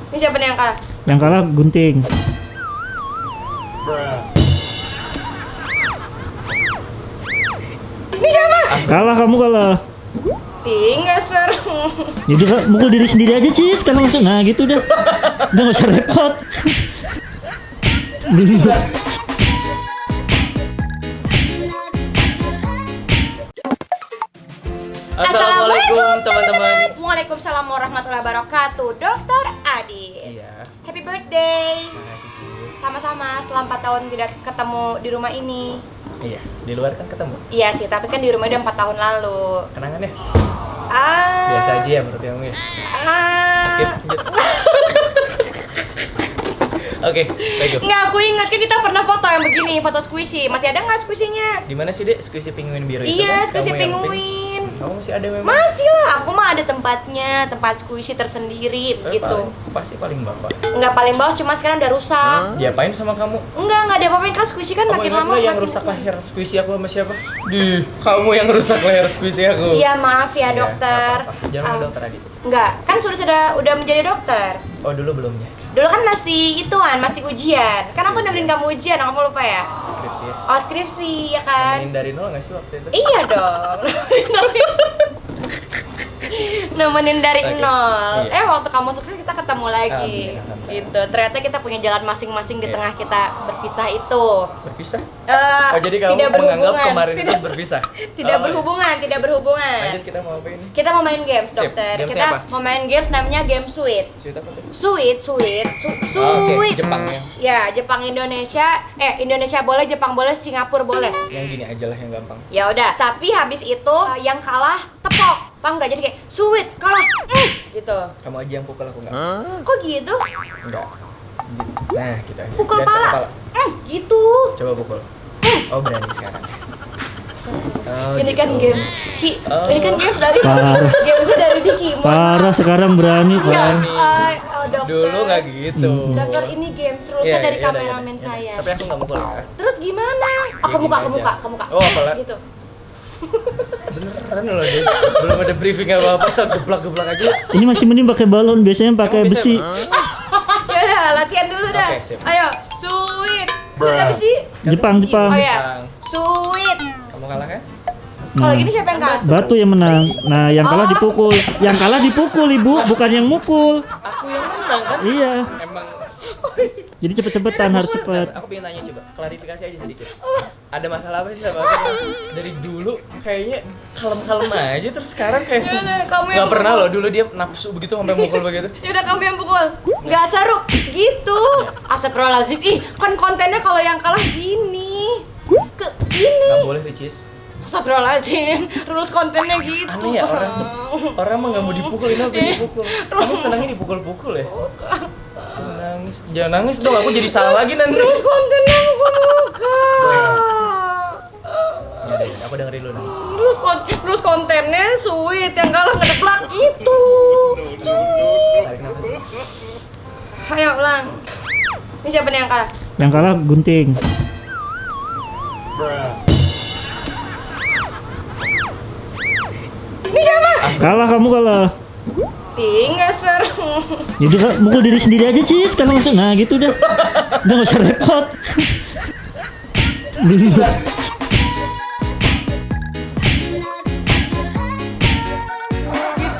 Ini siapa nih yang kalah? Yang kalah gunting. Ini siapa? Kalah kamu kalah. Ih, nggak seru. Jadi mukul diri sendiri aja sih kalau masuk. Nah gitu udah. Udah nggak usah repot. Assalamualaikum teman-teman. Waalaikumsalam warahmatullahi wabarakatuh. Dokter Adi. Iya. Happy birthday. Makasih Cis. Sama-sama. Setelah 4 tahun tidak ketemu di rumah ini. Iya. Di luar kan ketemu. Iya sih, tapi kan di rumah udah 4 tahun lalu. Kenangan ya? Ah. Biasa aja ya menurut kamu ya. Skip. Lanjut. Oke, baik. Nggak, aku ingat kan kita pernah foto yang begini, foto squishy. Masih ada nggak squishy-nya? Di mana sih Dek? Squishy penguin biru itu Iya, kan? squishy Kamu yang pink. penguin. Kamu masih ada memang? Masih lah, aku mah ada tempatnya, tempat squishy tersendiri gitu. Pasti paling bapak. Nggak paling bawah, cuma sekarang udah rusak. Diapain sama kamu? Nggak ada apa-apa kan squishy kan Kamu makin ingat lama nggak yang makin rusak tua. leher squishy aku sama siapa? Kamu yang rusak leher squishy aku. Iya, maaf ya Iya, dokter. nggak apa-apa. Jangan Ah, dokter Adit. Enggak, kan udah menjadi dokter. Oh dulu belumnya. Dulu kan masih masih ujian. Kan aku nemenin kamu ujian, kamu lupa ya? Skripsi ya. Oh, skripsi ya kan? Nemenin dari nol nggak sih waktu itu? Iya dong. Nemenin dari Oke. nol. Iya. Waktu kamu sukses kita ketemu lagi. Alhamdulillah. Gitu. Ternyata kita punya jalan masing-masing di Iya. tengah kita berpisah itu. Berpisah? Eh, Oh jadi kamu tidak menganggap berhubungan. kemarin itu tidak, berpisah? tidak Oh, berhubungan, tidak berhubungan. Lanjut kita mau apa ini? Kita mau main games, Sip. dokter. Games Kita apa? mau main games namanya game Sweet. Sweet apa tuh? Sweet. Oh, oke. Sweet. Jepang ya. Ya, Jepang Indonesia. Indonesia boleh, Jepang boleh, Singapura boleh. Yang gini aja lah yang gampang. Ya udah, tapi habis itu yang kalah tepok. Paham nggak? Jadi kayak sweet kalah. Gitu. Kamu aja yang pukul aku nggak? Kok gitu? Enggak. Nah, kita aja. Pukul Dan pala. Gitu. Coba pukul. Oh, berani sekarang. Oh, Ini gitu. kan games. Oh. Ini kan games dari Parah. gamesnya dari Diki. Mohon Parah maaf. sekarang berani Enggak, kan. dokter. Dulu nggak gitu. Dokter, ini games rulesnya Iya, dari iya, iya, kameramen iya. saya. Tapi aku nggak mukul ya. Terus gimana? Aku gini muka, aja. ke muka. Oh, apalah. Gitu. Beneran loh, dia. Belum ada briefing apa-apa, so geblak-geblak aja. Ini masih mending pakai balon, biasanya pakai Emang bisa, besi. Ya udah, latihan dulu dah. Oke, sip. Ayo, sweet. Sweet apa sih? Jepang. Oh ya, Jepang. sweet. Kamu kalah kan? Kalau Nah, gini siapa yang kalah? batu yang menang. Nah, yang kalah Oh. dipukul. Yang kalah dipukul, Ibu, bukan yang mukul. Aku yang menang kan? Iya. Emang. Jadi cepet-cepetan, harus cepet. Aku pengen tanya coba, klarifikasi aja sedikit. Ada masalah apa sih sama aku? Dari dulu kayaknya kalem-kalem aja, terus sekarang kayak Ya udah, kamu yang nggak pernah pukul. loh. Dulu dia nafsu begitu sampai mukul begitu. Ya udah, kamu yang pukul. Nggak seru gitu. Astagfirullahaladzim. Ih, kan kontennya kalau yang kalah gini. Gini. Nggak boleh Ricis. Astagfirullahaladzim. Rules kontennya gitu. Aneh ya orang tuh. Orang mah nggak mau dipukul, ini apa dipukul? Kamu senangnya dipukul-pukul ya? Tuh, nangis. Jangan nangis dong, aku jadi salah lagi nanti. Rules kontennya bukan. Ya deh, aku dengerin dulu nangis. Terus kontennya sweet, yang kalah ngedeplak gitu. Tarik nafas. Ayo ulang. Ini siapa nih yang kalah? Yang kalah gunting. Ini siapa? Kalah kamu kalah. Ih, nggak seru. Jadi mukul diri sendiri aja sih kalau masuk. Nah gitu udah. Udah nggak usah repot. Gitu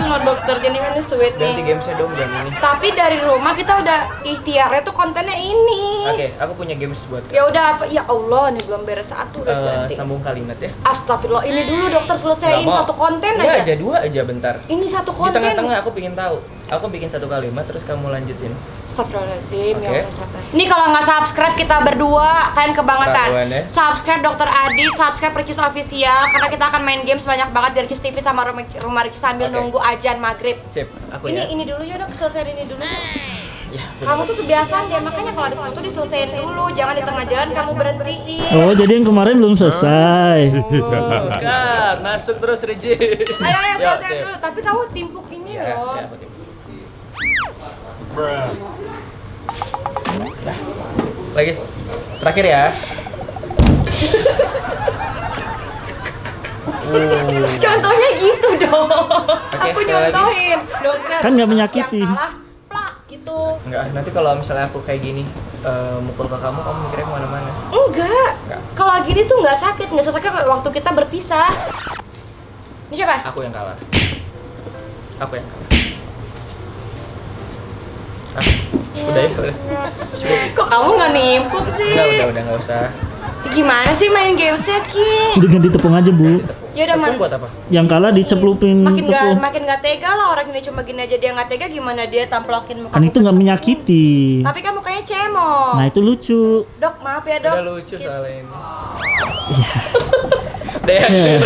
loh dokter, jadi kan ini sweet Ganti nih. gamesnya dong, jam ini. Tapi dari rumah kita udah ikhtiarnya tuh kontennya ini. Oke, aku punya games buat Ya udah apa? Ya Allah, ini belum beres satu udah ganti. sambung kalimat ya. Astagfirullah, ini dulu dokter selesaiin Nggak mau. satu konten Nggak aja. aja, dua aja bentar. Ini satu Di konten. tengah-tengah aku pengen tahu. Aku bikin satu kalimat terus kamu lanjutin. Astagfirullahaladzim, ya Oke. Allah sabar. Ini kalau nggak subscribe kita berdua, kalian kebangetan. Ketahuan ya. Subscribe Dokter Adit, subscribe Rikis Official, karena kita akan main games banyak banget di Rikis TV sama Rumah Rikis sambil Oke. nunggu ajan maghrib. Sip, aku ya. Ini dulu ya dok, selesaiin ini dulu. Ya, Kamu tuh kebiasaan ya, makanya kalau ada sesuatu diselesaikan dulu, jangan di tengah jalan kamu berhentiin. Oh, jadi yang kemarin belum selesai. Bukan, masuk terus Riji. Ayo, Yuk, selesai sip. dulu, tapi kamu timpuk ini Ya, loh. ya, oke. Nah, lagi. Terakhir ya. Contohnya gitu dong. Aku sekali lagi. nyontohin, dokter. Kan nggak menyakiti. Yang kalah, plak gitu. gitu. Enggak, nanti kalau misalnya aku kayak gini mukul ke kamu mikirnya kemana-mana. Enggak. Enggak. Kalau gini tuh nggak sakit kayak waktu kita berpisah. Ini siapa? Aku yang kalah. Aku yang kalah. Udah ya, udah. Cukup. Kok kamu nggak nimpuk sih? Udah nggak usah. Gimana sih main gamesnya, Ki? Udah ganti tepung aja, Bu. Ya udah, Tepung buat apa? Yang kalah diceplupin tepung. makin nggak tega lah, orang ini cuma gini aja dia nggak tega, gimana dia tamplokin muka. Kan itu nggak menyakiti. Tapi kan mukanya cemong. Nah, itu lucu. Dok, maaf ya, Dok. Udah lucu soalnya ini. Iya. Udah ya. Ya.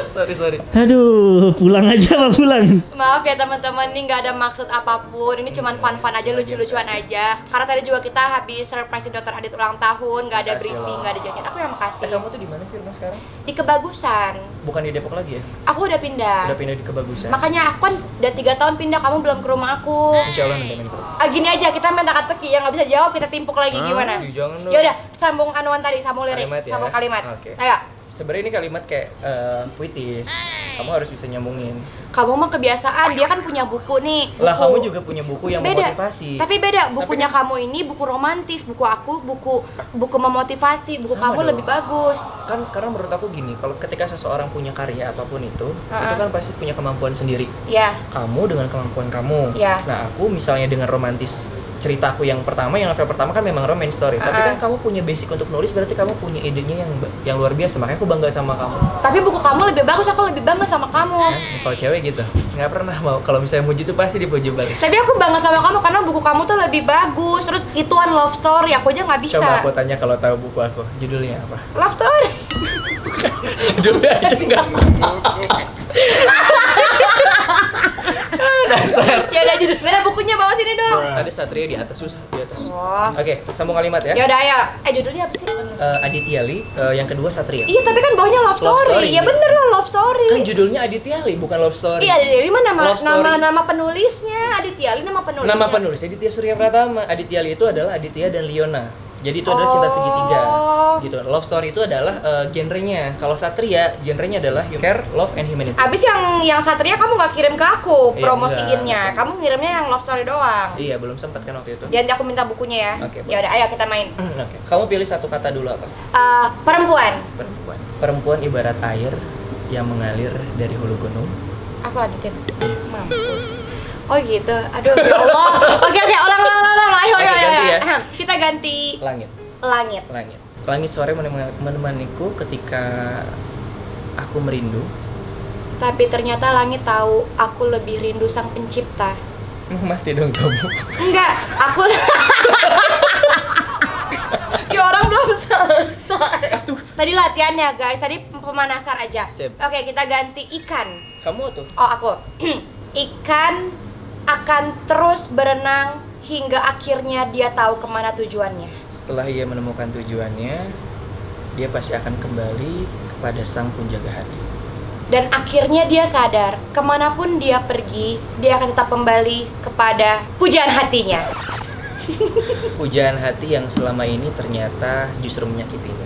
Sorry. Aduh, pulang aja apa pulang? Maaf ya teman-teman, ini nggak ada maksud apapun. Ini cuma fun-fun aja, lucu-lucuan aja. Karena tadi juga kita habis surprise Dokter Adit ulang tahun, nggak ada Makasih briefing, loh. nggak ada janjian. Aku yang makasih. Kamu tuh di mana sih rumah sekarang? Di Kebagusan. Bukan di Depok lagi ya? Aku udah pindah. Udah pindah di Kebagusan. Makanya aku kan udah 3 tahun pindah, kamu belum ke rumah aku. Insya Allah nanti main ke rumah. Gini aja, kita main teka-teki yang nggak bisa jawab kita timpuk lagi gimana? Jangan dong. Ya udah, sambung anuan tadi, sambung lirik, Kalimat ya? sambung kalimat. Oke. Ayo. Sebenarnya ini kalimat kayak puitis. Kamu harus bisa nyambungin. Kamu mah kebiasaan, dia kan punya buku nih. Lah buku. kamu juga punya buku yang Beda. memotivasi. Tapi beda, bukunya Tapi kan- kamu ini buku romantis, buku aku buku memotivasi, buku Sama kamu dong. lebih bagus. Kan karena menurut aku gini, kalau ketika seseorang punya karya apapun itu kan pasti punya kemampuan sendiri. Ya, Kamu dengan kemampuan kamu. Ya. Nah, aku misalnya dengan romantis ceritaku yang novel pertama kan memang romance story. Tapi kan kamu punya basic untuk nulis, berarti kamu punya idenya yang luar biasa. Makanya aku bangga sama kamu. tapi buku kamu lebih bagus, aku lebih bangga sama kamu. Kan? Kalau cewek gitu, nggak pernah mau kalau misalnya muji tuh pasti dipuji balik. Tapi aku bangga sama kamu karena buku kamu tuh lebih bagus. Terus ituan love story, aku aja nggak bisa. Coba aku tanya kalau tahu buku aku, judulnya apa? Love story. Judulnya aja nggak. Dasar. Ya udah judul. Mana bukunya bawa sini dong. Ada Satria di atas, susah di atas. Oh. Oke, sambung kalimat ya. Ya udah ayo. Judulnya apa sih? Aditya Lee, yang kedua Satria. Iya, tapi kan bawahnya love Love story. story. Ya bener lah love story. Kan judulnya Aditya Lee, bukan love story. Iya, Aditya Lee nama Love story. nama penulisnya. Aditya Lee nama penulisnya. Nama penulis Aditya Surya Pratama. Aditya Lee itu adalah Aditya dan Liona. Jadi itu adalah cinta segitiga. Gitu. Love story itu adalah genrenya. Kalau Satria, genrenya adalah care, love, and humanity. Abis yang Satria kamu nggak kirim ke aku Iya, promosiinnya. enggak. Kamu ngirimnya yang love story doang. Iya, belum sempat kan waktu itu. Jadi aku minta bukunya ya. Oke, Ya udah, ayo kita main. Oke. Kamu pilih satu kata dulu apa? Perempuan. Perempuan. Perempuan ibarat air yang mengalir dari hulu gunung. Aku lanjutin. Mampus. Oh gitu. Aduh, ya Allah. Oke, ulang. Ayo, Oke, ganti ya. Kita ganti Langit. langit. Langit. Langit sore menemaniku ketika aku merindu. Tapi ternyata langit tahu aku lebih rindu sang pencipta. Mati dong kamu. Enggak, aku ya orang belum selesai. Tadi latihannya guys, tadi pemanasan aja. Sip. Oke, kita ganti ikan. Kamu tuh. Oh, aku. Ikan akan terus berenang hingga akhirnya dia tahu kemana tujuannya. Setelah ia menemukan tujuannya, dia pasti akan kembali kepada sang penjaga hati. Dan akhirnya dia sadar, kemanapun dia pergi, dia akan tetap kembali kepada pujaan hatinya. Pujaan hati yang selama ini ternyata justru menyakitinya.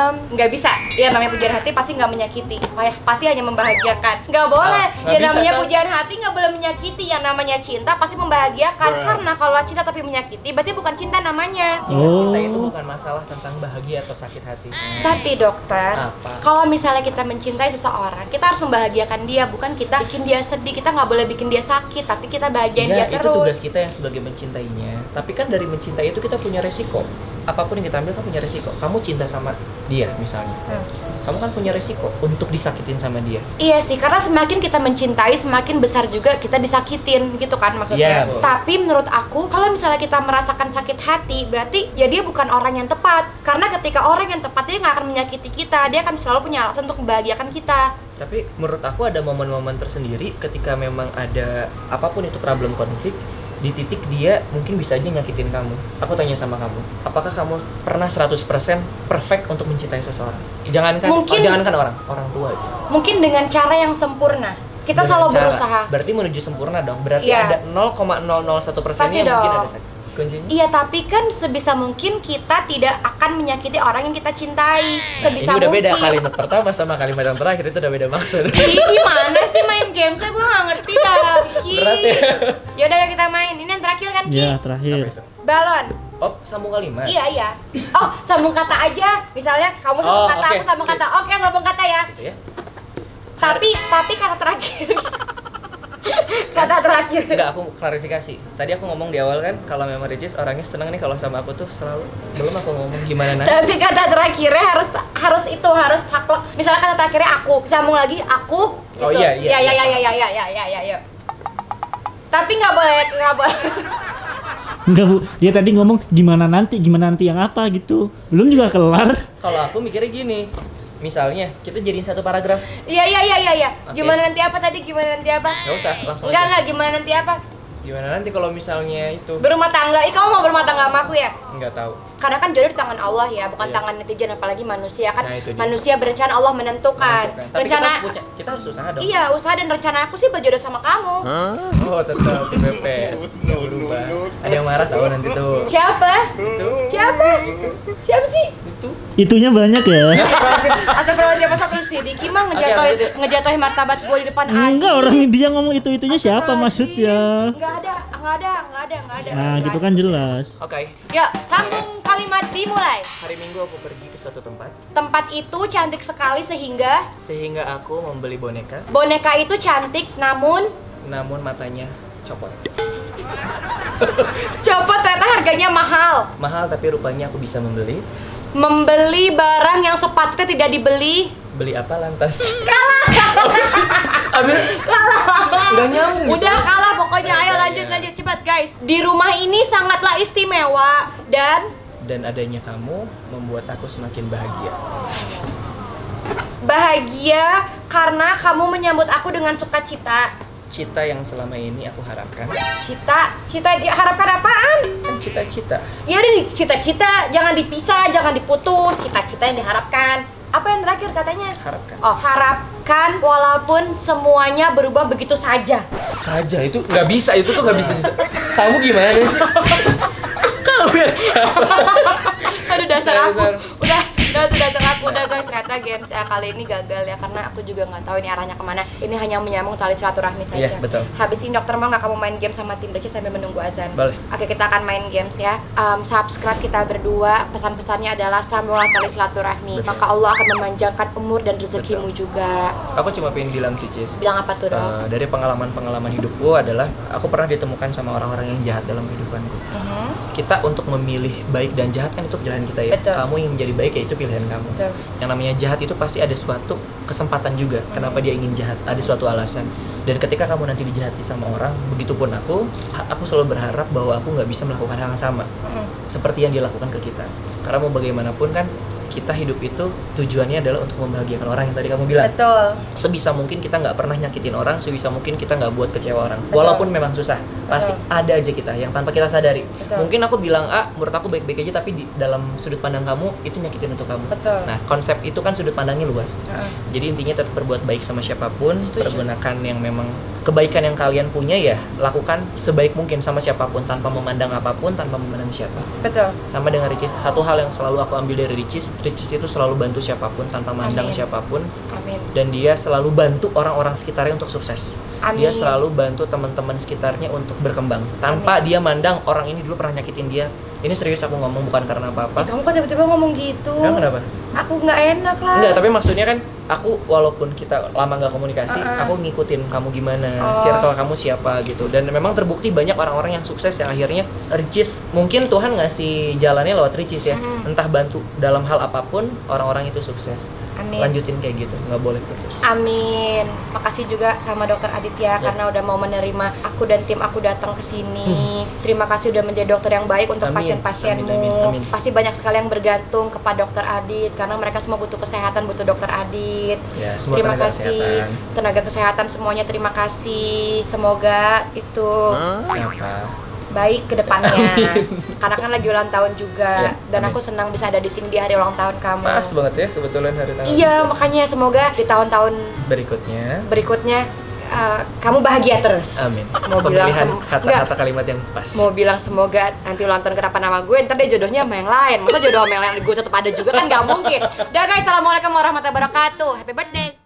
Nggak bisa. Ya namanya pujaan hati pasti nggak menyakiti. Pasti hanya membahagiakan. Nggak boleh. nggak Ya bisa, namanya Sal. pujaan hati nggak boleh menyakiti. Yang namanya cinta pasti membahagiakan. Karena kalau cinta tapi menyakiti, berarti bukan cinta namanya. Ingat, cinta Oh. itu bukan masalah tentang bahagia atau sakit hati. Tapi dokter, Apa? kalau misalnya kita mencintai seseorang, kita harus membahagiakan dia, bukan kita bikin dia sedih. Kita nggak boleh bikin dia sakit, tapi kita bahagiain dia Iya, itu tugas terus. kita yang sebagai mencintainya. Tapi kan dari mencintai itu kita punya resiko. Apapun yang kita ambil kan punya resiko. Kamu cinta sama dia misalnya. Kamu kan punya resiko untuk disakitin sama dia. Iya sih, karena semakin kita mencintai, semakin besar juga kita disakitin, gitu kan maksudnya. Iya, Bu. Tapi menurut aku, kalau misalnya kita merasakan sakit hati, berarti ya dia bukan orang yang tepat. Karena ketika orang yang tepat, dia nggak akan menyakiti kita, dia akan selalu punya alasan untuk membahagiakan kita. Tapi menurut aku ada momen-momen tersendiri ketika memang ada apapun itu problem konflik, di titik dia mungkin bisa aja nyakitin kamu. Aku tanya sama kamu, apakah kamu pernah 100% perfect untuk mencintai seseorang? Jangankan orang tua aja. Mungkin dengan cara yang sempurna. Kita Dengan selalu cara. berusaha. Berarti menuju sempurna dong. Berarti Iya. ada 0,001% Pasti yang mungkin dong. ada sakit. kuncinya. Iya, tapi kan sebisa mungkin kita tidak akan menyakiti orang yang kita cintai. Sebisa Ini udah beda mungkin. kalimat pertama sama kalimat yang terakhir, itu udah beda maksud. Ih, gimana sih main game? Saya gue nggak ngerti dah, Ki. Berat ya? Yaudah ya kita main. Ini yang terakhir kan, Ki? Ya, Apa terakhir. itu? Balon. Oh, sambung kalimat. Iya. Oh, sambung kata aja. Misalnya kamu sambung Oh, kata, oke, aku sambung sip. kata. Oke, sambung kata ya. Gitu ya. Tapi kata terakhir. Kata terakhir. Enggak, aku klarifikasi. Tadi aku ngomong di awal kan, kalau memang Ricis orangnya seneng nih kalau sama aku tuh selalu. Belum aku ngomong gimana nanti. Tapi kata terakhirnya harus harus saklek. Misalnya kata terakhirnya aku, sambung lagi aku. Gitu. Oh, iya. Ya. Tapi nggak boleh. Enggak Bu, dia tadi ngomong gimana nanti yang apa gitu. Belum juga kelar. Kalau aku mikirnya gini. Misalnya, kita jadiin satu paragraf. Iya. Oke. Gimana nanti apa tadi? Gimana nanti apa? Nggak usah, langsung aja. Enggak, gimana nanti apa? Gimana nanti kalau misalnya itu? Berumah tangga. Kamu mau berumah tangga sama aku ya? Nggak tahu. Karena kan jodoh di tangan Allah ya, bukan Iya. tangan netizen, apalagi manusia kan. Nah, itu dia. Manusia berencana, Allah menentukan. Tapi Rencana kita harus usaha dong. Iya, usaha dan rencana aku sih berjodoh sama kamu. Oh, tetap bebek. Nggak berubah. Ada yang marah tahu nanti tuh. Siapa? Itu. Siapa sih? Itu. Itunya banyak ya. Astagfirullahaladzim, masa aku sedih. Gimana ngejatuhin martabat gue di depan Adi? Enggak, orang dia ngomong itu-itunya siapa maksudnya? Enggak ada. Nah, gitu kan jelas. Oke. Yuk, sambung kalimat dimulai. Hari Minggu aku pergi ke suatu tempat Tempat itu cantik sekali sehingga sehingga aku membeli boneka, boneka itu cantik namun matanya copot. copot, ternyata harganya mahal. Mahal tapi rupanya aku bisa membeli. Membeli barang yang sepatutnya tidak dibeli. Beli apa lantas? Kalah. Udah nyambung. Udah kalah pokoknya. Ayo lanjut cepat guys. Di rumah ini sangatlah istimewa dan adanya kamu membuat aku semakin bahagia. bahagia karena kamu menyambut aku dengan sukacita. Cita yang selama ini aku harapkan. Cita diharapkan apaan? Kan cita-cita. Ya udah nih, cita-cita jangan dipisah, jangan diputus. Cita-cita yang diharapkan. Apa yang terakhir katanya? Harapkan. Oh, harapkan walaupun semuanya berubah begitu saja. Saja itu nggak bisa, itu tuh nggak bisa. Kamu gimana sih? Kamu biasa. Aduh dasar aku. Dasar. Udah guys, ternyata games kali ini gagal ya karena aku juga nggak tahu ini arahnya kemana. Ini hanya menyambung tali silaturahmi saja. Iya, betul. Habis ini dokter mau nggak kamu main game sama tim Ricis sambil menunggu azan? Boleh. Oke, kita akan main games ya. Subscribe kita berdua. Pesan-pesannya adalah sambunglah tali silaturahmi. Betul. Maka Allah akan memanjangkan umur dan rezekimu juga. Aku cuma pengen bilang sih, Cis. Bilang apa tuh dok? Dari pengalaman hidupku adalah aku pernah ditemukan sama orang-orang yang jahat dalam kehidupanku. Kita untuk memilih baik dan jahat kan itu pilihan kita ya. Betul. Kamu yang menjadi baik ya itu pilihan kamu. Betul. Yang namanya jahat itu pasti ada suatu kesempatan juga. Kenapa dia ingin jahat? Ada suatu alasan. Dan ketika kamu nanti dijahati sama orang, begitupun aku selalu berharap bahwa aku nggak bisa melakukan hal yang sama seperti yang dilakukan ke kita. Karena mau bagaimanapun kan kita hidup itu tujuannya adalah untuk membahagiakan orang yang tadi kamu bilang. Betul. Sebisa mungkin kita nggak pernah nyakitin orang, sebisa mungkin kita nggak buat kecewa orang. Betul. Walaupun memang susah, pasti ada aja kita yang tanpa kita sadari. Betul. Mungkin aku bilang A, menurut aku baik-baik aja, tapi di dalam sudut pandang kamu itu nyakitin untuk kamu. Betul. Nah, konsep itu kan sudut pandangnya luas. Jadi intinya tetap berbuat baik sama siapapun, Setuju. pergunakan yang memang kebaikan yang kalian punya ya, lakukan sebaik mungkin sama siapapun tanpa memandang apapun, tanpa memandang siapa. Betul. Sama dengan Ricis, satu hal yang selalu aku ambil dari Ricis itu selalu bantu siapapun tanpa mandang Amin. siapapun, Amin. dan dia selalu bantu orang-orang sekitarnya untuk sukses. Amin. Dia selalu bantu teman-teman sekitarnya untuk berkembang tanpa dia mandang orang ini dulu pernah nyakitin dia. Ini serius aku ngomong, bukan karena apa-apa. Kamu kok tiba-tiba ngomong gitu? Kenapa? Aku nggak enak lah. Enggak, tapi maksudnya kan aku walaupun kita lama nggak komunikasi, aku ngikutin kamu gimana, circle kamu siapa gitu. Dan memang terbukti banyak orang-orang yang sukses yang akhirnya Ricis, mungkin Tuhan ngasih jalannya lewat Ricis ya. Entah bantu dalam hal apapun, orang-orang itu sukses. Amin. Lanjutin kayak gitu, nggak boleh putus. Amin. Makasih juga sama Dokter Aditya karena udah mau menerima aku dan tim aku datang ke sini. Terima kasih udah menjadi dokter yang baik untuk Amin. pasien-pasienmu. Amin. Pasti banyak sekali yang bergantung kepada Dokter Adit karena mereka semua butuh kesehatan, butuh Dokter Adit. Ya, semua Terima tenaga kasih kesehatan. tenaga kesehatan semuanya, terima kasih. Semoga itu Kenapa? baik ke depannya. Karena kan lagi ulang tahun juga Ya, dan amin. aku senang bisa ada di sini di hari ulang tahun kamu. Pas banget ya kebetulan hari tahun. Iya, makanya semoga di tahun-tahun Berikutnya berikutnya kamu bahagia terus. Amin. Mau bilang Pemilihan enggak, kata-kata kalimat yang pas. mau bilang semoga nanti ulang tahun kenapa nama gue, ntar dia jodohnya sama yang lain. Masa jodoh sama yang lain gue tetap ada juga kan nggak mungkin. Udah guys, assalamualaikum warahmatullahi wabarakatuh. Happy birthday.